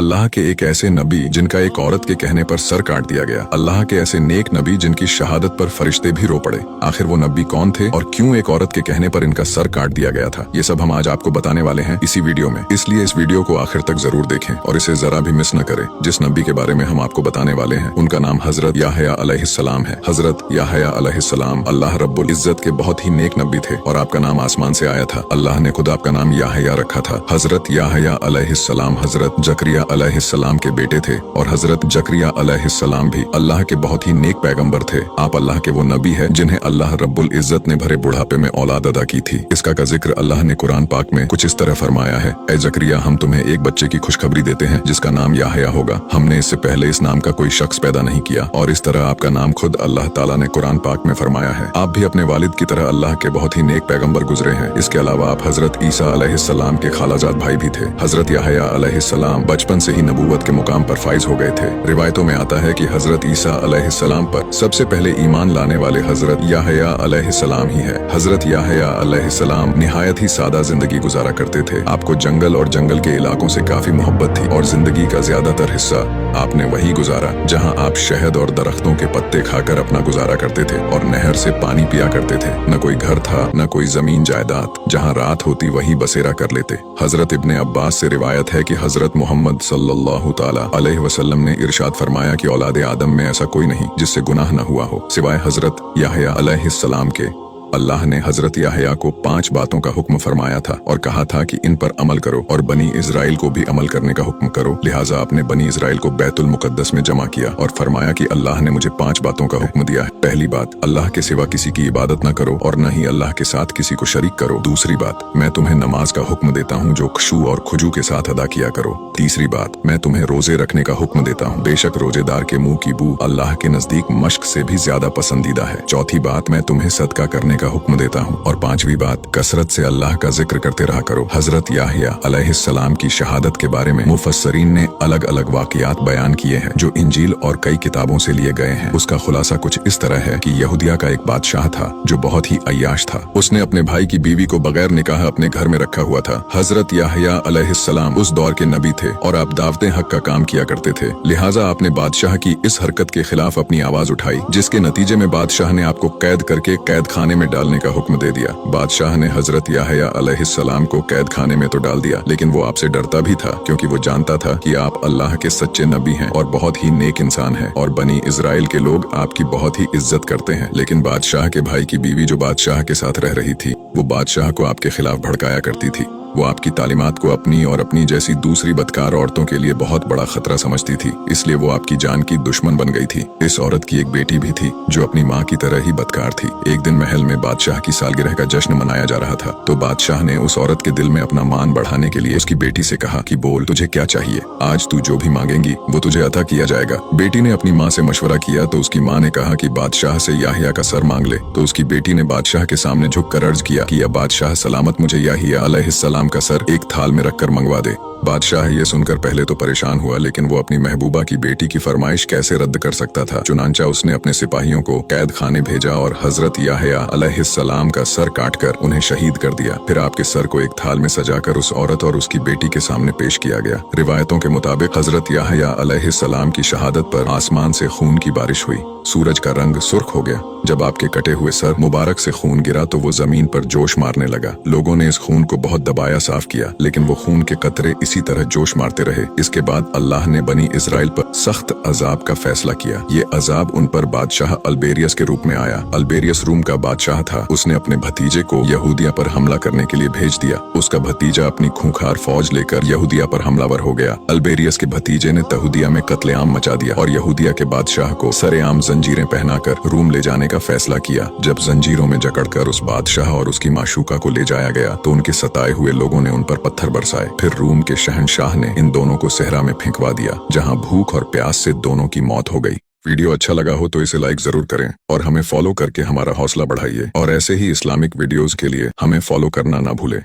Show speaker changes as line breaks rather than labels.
अल्लाह के एक ऐसे नबी जिनका एक औरत के कहने पर सर काट दिया गया। अल्लाह के ऐसे नेक नबी जिनकी शहादत पर फरिश्ते भी रो पड़े। आखिर वो नबी कौन थे और क्यों एक औरत के कहने पर इनका सर काट दिया गया था, ये सब हम आज आपको बताने वाले हैं इसी वीडियो में। इसलिए इस वीडियो को आखिर तक जरूर देखें और इसे जरा भी मिस न करें। जिस नबी के बारे में हम आपको बताने वाले हैं उनका नाम हजरत याहया अलैहिस्सलाम है। हजरत याहया अलैहिस्सलाम अल्लाह रब्बुल इज्जत के बहुत ही नेक नबी थे और आपका नाम आसमान से आया था। अल्लाह ने खुद आपका नाम याहया रखा था। हजरत याहया अलैहिस्सलाम हजरत जकरिया अलैहिस्सलाम के बेटे थे और हजरत जकरिया अलैहिस्सलाम भी अल्लाह के बहुत ही नेक पैगंबर थे। आप अल्लाह के वो नबी है जिन्हें अल्लाह रब्बुल इज्जत ने भरे बुढ़ापे में औलाद अदा की थी। इसका का जिक्र अल्लाह ने कुरान पाक में कुछ इस तरह फरमाया है, ऐ जकरिया हम तुम्हें एक बच्चे की खुशखबरी देते हैं जिसका नाम याहया होगा। हमने इससे पहले इस नाम का कोई शख्स पैदा नहीं किया और इस तरह आपका नाम खुद अल्लाह ताला ने कुरान पाक में फरमाया है। आप भी अपने वालिद की तरह अल्लाह के बहुत ही नेक पैगंबर गुजरे हैं। इसके अलावा आप हजरत ईसा अलैहिस्सलाम के खालाजाद भाई भी थे। हजरत याहया अलैहिस्सलाम बचपन से ही नबूवत के मुकाम पर फाइज हो गए थे। रिवायतों में आता है कि हजरत ईसा अलैहिस्सलाम पर सबसे पहले ईमान लाने वाले हजरत याहया अलैहिस्सलाम ही है। हजरत याहया अलैहिस्सलाम निहायत ही सादा जिंदगी गुजारा करते थे। आपको जंगल और जंगल के इलाकों से काफी मोहब्बत थी और जिंदगी का ज्यादातर हिस्सा आपने वही गुजारा जहाँ आप शहद और दरख्तों के पत्ते खाकर अपना गुजारा करते थे और नहर से पानी पिया करते थे। न कोई घर था न कोई जमीन जायदाद, जहाँ रात होती वही बसेरा कर लेते। हजरत इब्ने अब्बास से रिवायत है कि हजरत मोहम्मद सल्लल्लाहु ताला अलैहि वसल्लम ने इरशाद फरमाया कि औलादे आदम में ऐसा कोई नहीं जिससे गुनाह न हुआ हो सिवाय हजरत याहया अलैहिस्सलाम के। अल्लाह ने हजरत याहया को 5 बातों का हुक्म फरमाया था और कहा था कि इन पर अमल करो और बनी इजराइल को भी अमल करने का हुक्म करो। लिहाजा आपने बनी इजराइल को बैतुल मुकद्दस में जमा किया और फरमाया कि अल्लाह ने मुझे 5 बातों का हुक्म दिया है। पहली बात, अल्लाह के सिवा किसी की इबादत न करो और न ही अल्लाह के साथ किसी को शरीक करो। दूसरी बात, मैं तुम्हें नमाज का हुक्म देता हूँ जो खुशू और खुजू के साथ अदा किया करो। तीसरी बात, मैं तुम्हें रोजे रखने का हुक्म देता हूँ, बेशक रोजेदार के मुंह की बू अल्लाह के नजदीक मश्क से भी ज्यादा पसंदीदा है। चौथी बात, मैं तुम्हें सदका करने का हुक्म देता हूँ और 5वीं बात, कसरत से अल्लाह का जिक्र करते रहा करो। हजरत याहया अलैहिस्सलाम की शहादत के बारे में मुफस्सरीन ने अलग अलग वाकयात बयान किए हैं जो इंजील और कई किताबों से लिए गए हैं। उसका खुलासा कुछ इस तरह है कि यहूदिया का एक बादशाह था जो बहुत ही अय्याश था। उसने अपने भाई की बीवी को बगैर निकाह अपने घर में रखा हुआ था। हजरत याहया अलैहिस्सलाम उस दौर के नबी थे और आप दावते हक का काम किया करते थे। लिहाजा आपने बादशाह की इस हरकत के खिलाफ अपनी आवाज उठाई जिसके नतीजे में बादशाह ने आपको कैद करके कैद खाने में डालने का हुक्म दे दिया। बादशाह ने हजरत याहया अलैहिस्सलाम को कैद खाने में तो डाल दिया लेकिन वो आपसे डरता भी था क्योंकि वो जानता था कि आप अल्लाह के सच्चे नबी हैं और बहुत ही नेक इंसान हैं और बनी इजराइल के लोग आपकी बहुत ही इज्जत करते हैं। लेकिन बादशाह के भाई की बीवी जो बादशाह के साथ रह रही थी वो बादशाह को आपके खिलाफ भड़काया करती थी। वो आपकी तालीमात को अपनी और अपनी जैसी दूसरी बदकार औरतों के लिए बहुत बड़ा खतरा समझती थी, इसलिए वो आपकी जान की दुश्मन बन गई थी। इस औरत की एक बेटी भी थी जो अपनी माँ की तरह ही बदकार थी। एक दिन महल में बादशाह की सालगिरह का जश्न मनाया जा रहा था तो बादशाह ने उस औरत के दिल में अपना मान बढ़ाने के लिए उसकी बेटी से कहा कि बोल तुझे क्या चाहिए, आज तू जो भी मांगेंगी वो तुझे अता किया जाएगा। बेटी ने अपनी माँ से मशवरा किया तो उसकी माँ ने कहा कि बादशाह से याहया का सर मांग ले। तो उसकी बेटी ने बादशाह के सामने झुककर अर्ज किया कि या बादशाह सलामत मुझे याहया अलैहिस्सलाम का सर एक थाल में रखकर मंगवा दे। बादशाह ये सुनकर पहले तो परेशान हुआ लेकिन वो अपनी महबूबा की बेटी की फरमाइश कैसे रद्द कर सकता था। चुनांचा उसने अपने सिपाहियों को कैद खाने भेजा और हजरत याहया अलैहिस्सलाम का सर काटकर उन्हें शहीद कर दिया। फिर आपके सर को एक थाल में सजाकर उस औरत और उसकी बेटी के सामने पेश किया गया। रिवायतों के मुताबिक हजरत याहया अलैहिस्सलाम की शहादत पर आसमान से खून की बारिश हुई। सूरज का रंग सुर्ख हो गया। जब आपके कटे हुए सर मुबारक से खून गिरा तो वो जमीन पर जोश मारने लगा। लोगों ने इस खून को बहुत दबाया साफ किया लेकिन वो खून के कतरे इसी तरह जोश मारते रहे। इसके बाद अल्लाह ने बनी इजराइल पर सख्त अजाब का फैसला किया। ये अजाब उन पर बादशाह अल्बेरियस के रूप में आया। अल्बेरियस रूम का बादशाह था। उसने अपने भतीजे को यहूदिया पर हमला करने के लिए भेज दिया। उसका भतीजा अपनी खूंखार फौज लेकर यहूदिया पर हमलावर हो गया। अल्बेरियस के भतीजे ने तहूदिया में कत्लेआम मचा दिया और यहूदिया के बादशाह को सरेआम जंजीरें पहनाकर रूम ले जाने का फैसला किया। जब जंजीरों में जकड़कर उस बादशाह और उसकी माशूका को ले जाया गया तो उनके सताए हुए लोगों ने उन पर पत्थर बरसाए। फिर रूम के शहंशाह ने इन दोनों को सहरा में फेंकवा दिया जहां भूख और प्यास से दोनों की मौत हो गई। वीडियो अच्छा लगा हो तो इसे लाइक जरूर करें और हमें फॉलो करके हमारा हौसला बढ़ाइए और ऐसे ही इस्लामिक वीडियोस के लिए हमें फॉलो करना ना भूलें।